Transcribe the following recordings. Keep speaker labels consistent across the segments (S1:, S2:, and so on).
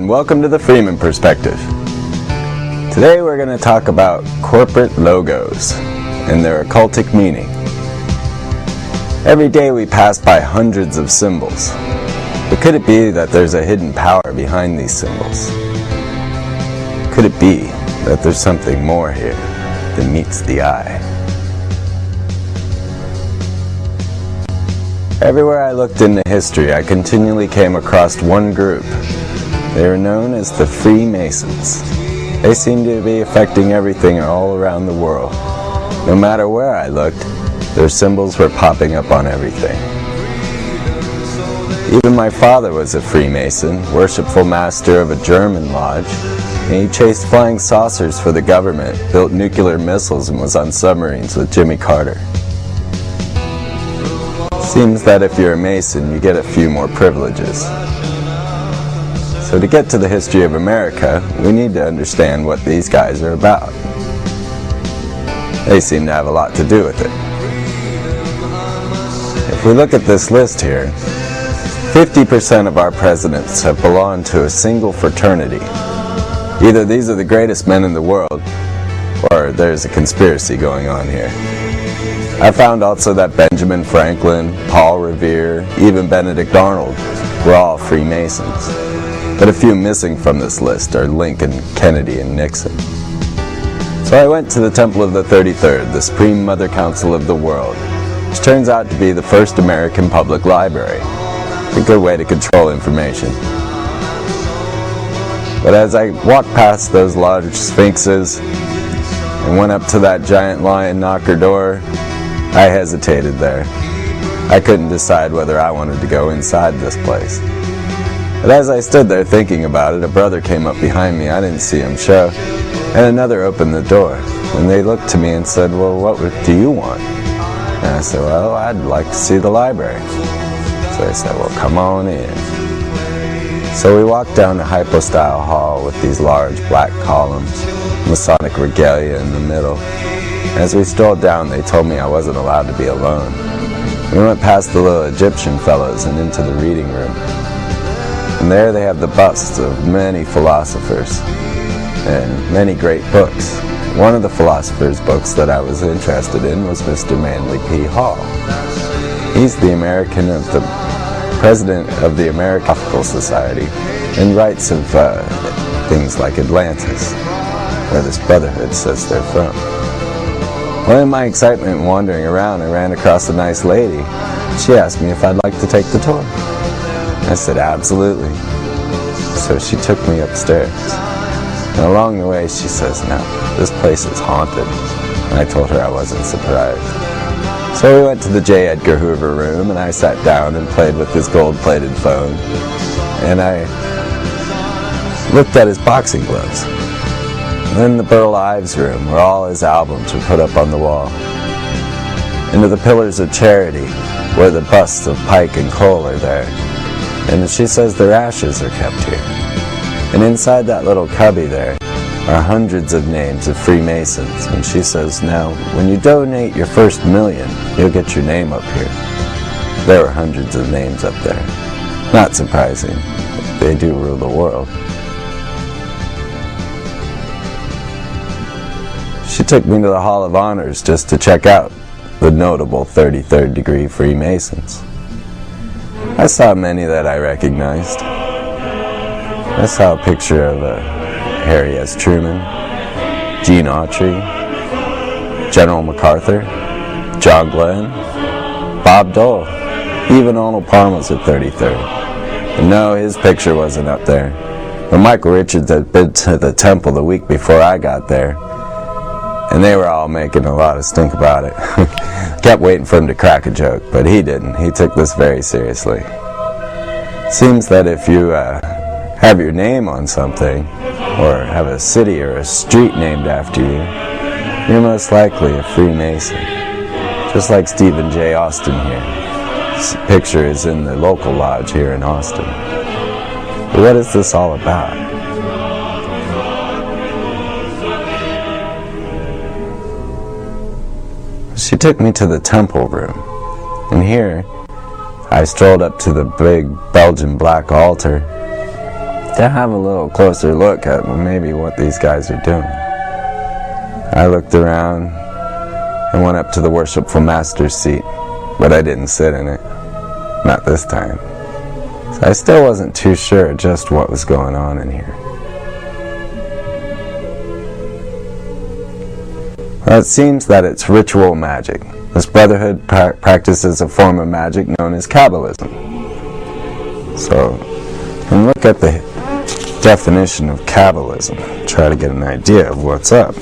S1: and welcome to the Freeman Perspective. Today we're going to talk about corporate logos and their occultic meaning. Every day we pass by hundreds of symbols, but could it be that there's a hidden power behind these symbols? Could it be that there's something more here than meets the eye? Everywhere I looked into history, I continually came across one group. They are known as the Freemasons. They seem to be affecting everything all around the world. No matter where I looked, their symbols were popping up on everything. Even my father was a Freemason, worshipful master of a German lodge, and he chased flying saucers for the government, built nuclear missiles, and was on submarines with Jimmy Carter. Seems that if you're a Mason, you get a few more privileges. So to get to the history of America, we need to understand what these guys are about. They seem to have a lot to do with it. If we look at this list here, 50% of our presidents have belonged to a single fraternity. Either these are the greatest men in the world, or there's a conspiracy going on here. I found also that Benjamin Franklin, Paul Revere, even Benedict Arnold were all Freemasons. But a few missing from this list are Lincoln, Kennedy, and Nixon. So I went to the Temple of the 33rd, the Supreme Mother Council of the world, which turns out to be the first American public library. A good way to control information. But as I walked past those large sphinxes and went up to that giant lion knocker door, I hesitated there. I couldn't decide whether I wanted to go inside this place. But as I stood there thinking about it, a brother came up behind me. I didn't see him show. And another opened the door. And they looked to me and said, "Well, what do you want?" And I said, "Well, I'd like to see the library." So they said, "Well, come on in." So we walked down the hypostyle hall with these large black columns, Masonic regalia in the middle. As we strolled down, they told me I wasn't allowed to be alone. We went past the little Egyptian fellows and into the reading room. And there they have the busts of many philosophers and many great books. One of the philosophers' books that I was interested in was Mr. Manly P. Hall. He's the president of the American Philosophical Society and writes of things like Atlantis, where this brotherhood says they're from. Well, in my excitement wandering around, I ran across a nice lady. She asked me if I'd like to take the tour. I said, absolutely. So she took me upstairs. And along the way, she says, "No, this place is haunted." And I told her I wasn't surprised. So we went to the J. Edgar Hoover room, and I sat down and played with his gold-plated phone. And I looked at his boxing gloves. Then the Burl Ives room, where all his albums were put up on the wall. Into the Pillars of Charity, where the busts of Pike and Cole are there. And she says their ashes are kept here. And inside that little cubby there are hundreds of names of Freemasons. And she says, now, when you donate your first $1 million, you'll get your name up here. There were hundreds of names up there. Not surprising. They do rule the world. She took me to the Hall of Honors just to check out the notable 33rd degree Freemasons. I saw many that I recognized. I saw a picture of Harry S. Truman, Gene Autry, General MacArthur, John Glenn, Bob Dole, even Arnold Palmer was at 33rd. And no, his picture wasn't up there. But Michael Richards had been to the temple the week before I got there. And they were all making a lot of stink about it. Kept waiting for him to crack a joke, but he didn't. He took this very seriously. Seems that if you have your name on something, or have a city or a street named after you, you're most likely a Freemason. Just like Stephen J. Austin here. His picture is in the local lodge here in Austin. But what is this all about? She took me to the temple room, and here I strolled up to the big Belgian black altar, to have a little closer look at maybe what these guys are doing. I looked around and went up to the worshipful master's seat, but I didn't sit in it. Not this time. So I still wasn't too sure just what was going on in here. Well, it seems that it's ritual magic. This brotherhood practices a form of magic known as Kabbalism. So, you can look at the definition of Kabbalism, try to get an idea of what's up.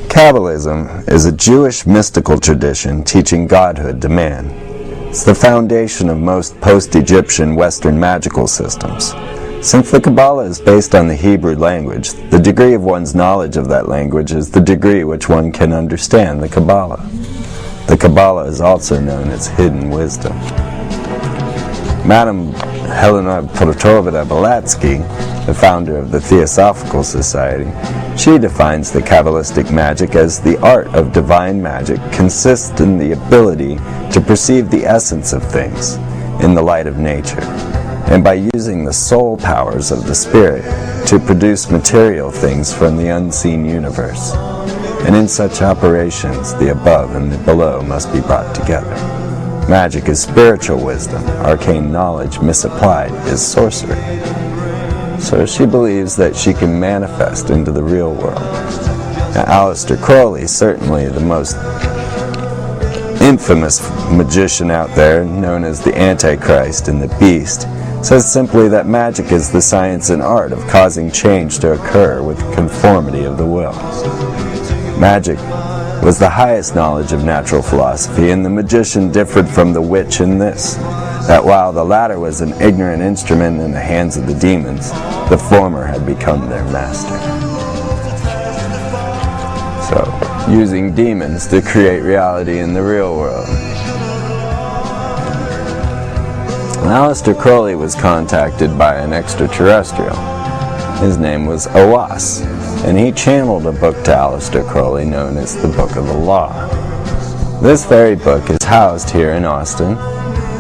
S1: Kabbalism is a Jewish mystical tradition teaching godhood to man. It's the foundation of most post-Egyptian Western magical systems. Since the Kabbalah is based on the Hebrew language, the degree of one's knowledge of that language is the degree which one can understand the Kabbalah. The Kabbalah is also known as hidden wisdom. Madame Helena Petrovna Blavatsky, the founder of the Theosophical Society, she defines the Kabbalistic magic as the art of divine magic consists in the ability to perceive the essence of things in the light of nature, and by using the soul powers of the spirit to produce material things from the unseen universe. And in such operations, the above and the below must be brought together. Magic is spiritual wisdom. Arcane knowledge misapplied is sorcery. So she believes that she can manifest into the real world. Now, Aleister Crowley, certainly the most infamous magician out there, known as the Antichrist and the Beast, says simply that magic is the science and art of causing change to occur with conformity of the will. Magic was the highest knowledge of natural philosophy, and the magician differed from the witch in this, that while the latter was an ignorant instrument in the hands of the demons, the former had become their master. So, using demons to create reality in the real world. Aleister Crowley was contacted by an extraterrestrial. His name was Owas, and he channeled a book to Aleister Crowley known as the Book of the Law. This very book is housed here in Austin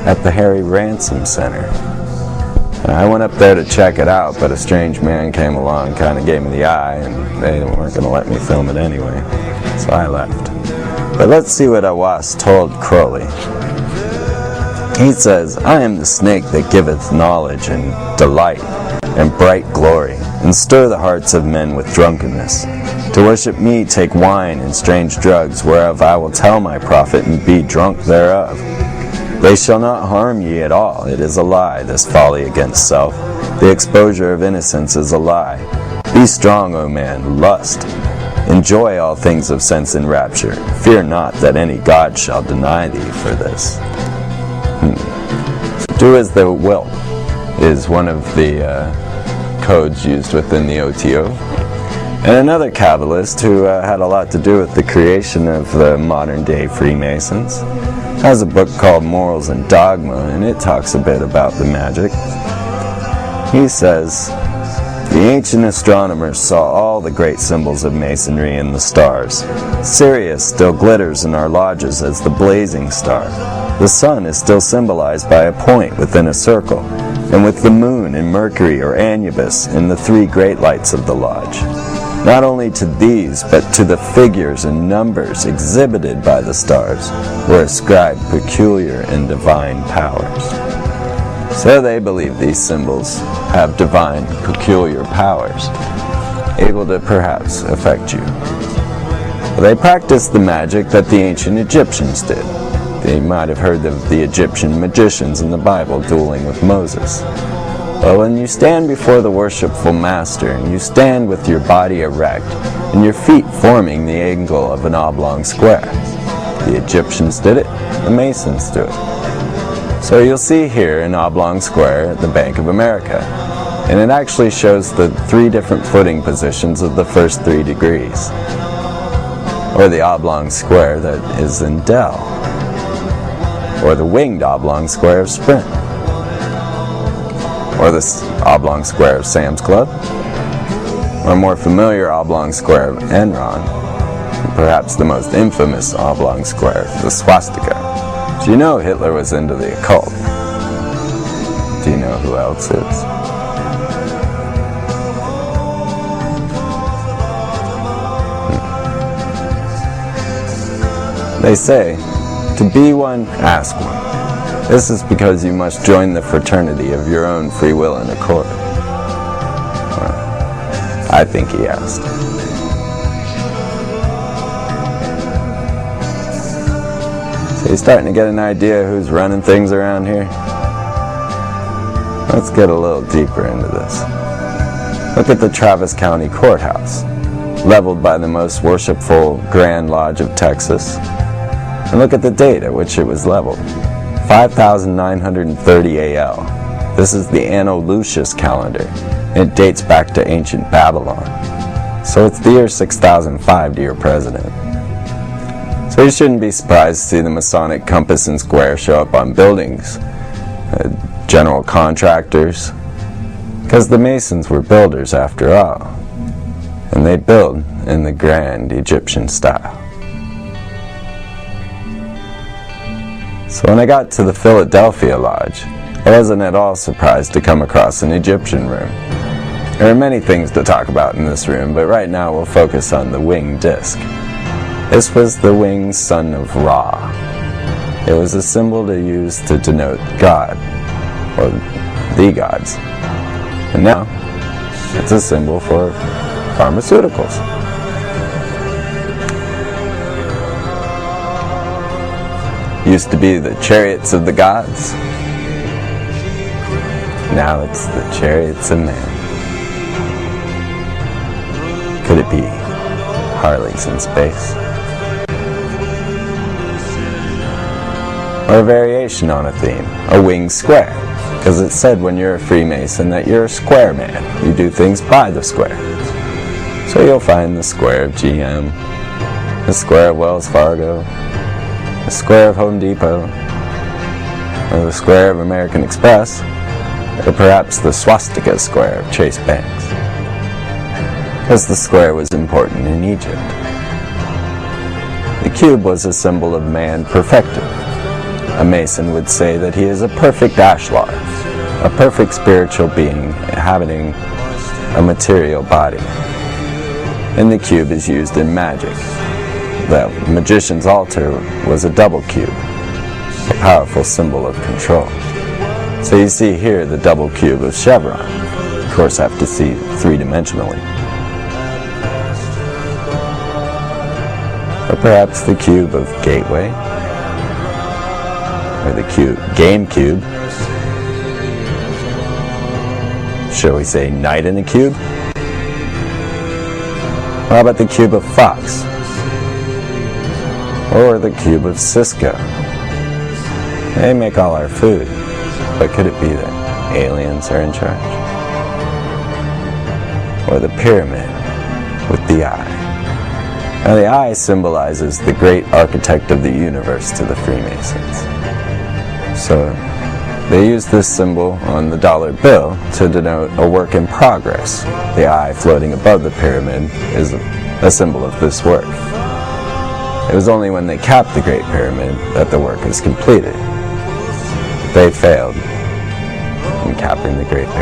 S1: at the Harry Ransom Center. I went up there to check it out, but a strange man came along and kind of gave me the eye, and they weren't going to let me film it anyway, so I left. But let's see what Owas told Crowley. He says, "I am the snake that giveth knowledge and delight and bright glory, and stir the hearts of men with drunkenness. To worship me take wine and strange drugs, whereof I will tell my prophet and be drunk thereof. They shall not harm ye at all. It is a lie, this folly against self. The exposure of innocence is a lie. Be strong, O man, lust. Enjoy all things of sense and rapture. Fear not that any God shall deny thee for this." Do as thou wilt is one of the codes used within the OTO. And another Kabbalist who had a lot to do with the creation of the modern-day Freemasons has a book called Morals and Dogma, and it talks a bit about the magic. He says, "The ancient astronomers saw all the great symbols of Masonry in the stars. Sirius still glitters in our lodges as the blazing star. The sun is still symbolized by a point within a circle, and with the moon and Mercury or Anubis in the three great lights of the lodge. Not only to these, but to the figures and numbers exhibited by the stars were ascribed peculiar and divine powers." So they believe these symbols have divine, peculiar powers, able to perhaps affect you. They practiced the magic that the ancient Egyptians did. They might have heard of the Egyptian magicians in the Bible dueling with Moses. But when you stand before the worshipful master, and you stand with your body erect, and your feet forming the angle of an oblong square, the Egyptians did it, the Masons do it. So you'll see here an oblong square at the Bank of America, and it actually shows the three different footing positions of the first 3 degrees, or the oblong square that is in Dell, or the winged oblong square of Sprint, or the oblong square of Sam's Club, or a more familiar oblong square of Enron, and perhaps the most infamous oblong square, the swastika. Do you know Hitler was into the occult? Do you know who else is? They say, to be one, ask one. This is because you must join the fraternity of your own free will and accord. Well, I think he asked. So you're starting to get an idea who's running things around here? Let's get a little deeper into this. Look at the Travis County Courthouse, leveled by the most worshipful Grand Lodge of Texas. And look at the date at which it was leveled. 5930 AL. This is the Anno Lucius calendar. It dates back to ancient Babylon. So it's the year 6005, dear President. So you shouldn't be surprised to see the Masonic compass and square show up on buildings, general contractors, because the Masons were builders after all, and they build in the grand Egyptian style. So when I got to the Philadelphia Lodge, I wasn't at all surprised to come across an Egyptian room. There are many things to talk about in this room, but right now we'll focus on the winged disc. This was the winged son of Ra. It was a symbol to use to denote God, or the gods. And now, it's a symbol for pharmaceuticals. Used to be the chariots of the gods. Now it's the chariots of man. Could it be Harleys in space? Or a variation on a theme, a winged square. Because it's said when you're a Freemason that you're a square man. You do things by the square. So you'll find the square of GM, the square of Wells Fargo, the square of Home Depot, or the square of American Express, or perhaps the swastika square of Chase Banks. Because the square was important in Egypt. The cube was a symbol of man perfected. A Mason would say that he is a perfect ashlar, a perfect spiritual being inhabiting a material body. And the cube is used in magic. The magician's altar was a double cube, a powerful symbol of control. So you see here the double cube of chevron. Of course, I have to see three-dimensionally. Or perhaps the cube of gateway, or the game cube. Shall we say knight in a cube? How about the cube of fox? Or the cube of Cisco? They make all our food, but could it be that aliens are in charge? Or the pyramid with the eye? Now the eye symbolizes the great architect of the universe to the Freemasons. So they use this symbol on the dollar bill to denote a work in progress. The eye floating above the pyramid is a symbol of this work. It was only when they capped the Great Pyramid that the work is completed. They failed in capping the Great Pyramid.